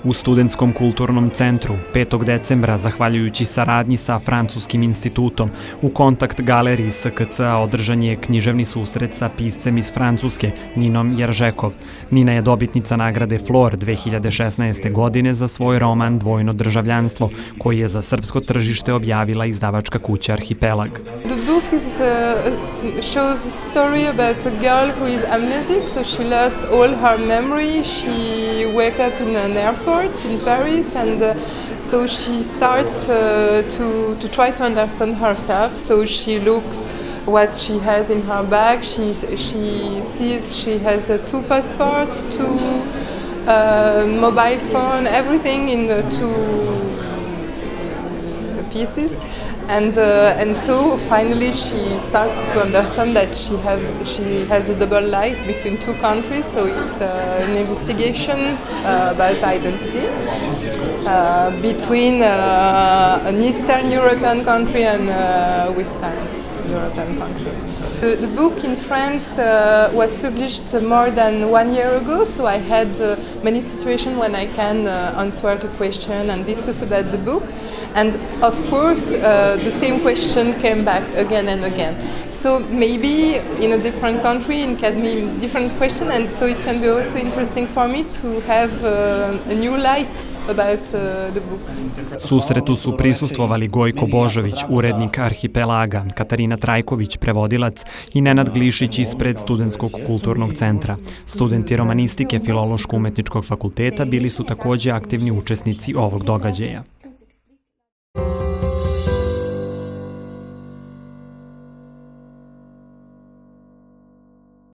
U Studentskom kulturnom centru 5. decembra, zahvaljujući saradnji sa Francuskim institutom, u Kontakt galeriji SKC-a održan je književni susret sa piscem iz Francuske, Ninom Jeržekov. Nina je dobitnica nagrade Flor 2016. godine za svoj roman Dvojno državljanstvo, koji je za srpsko tržište objavila izdavačka kuća Arhipelag. The book shows a story about a girl who is amnesic, so she lost all her memory. She wake up in an airport in Paris, and so she starts to try to understand herself. So she looks what she has in her bag. She sees she has two passports, two mobile phone, everything in two pieces. And so finally she starts to understand that she has a double life between two countries. So it's an investigation about identity between an Eastern European country and a Western European country. The book in France was published more than 1 year ago, so I had many situations when I can answer the question and discuss about the book. And of course, the same question came back again and again. So maybe in a different country, it can be a different question, and so it can be also interesting for me to have a new light about the book. Susretu su prisustvovali Gojko Božović, urednik Arhipelaga, Katarina Trajković, prevodilac, i Nenad Glišić ispred Studentskog kulturnog centra. Studenti romanistike Filološko-umetničkog fakulteta bili su takođe aktivni učesnici ovog događaja.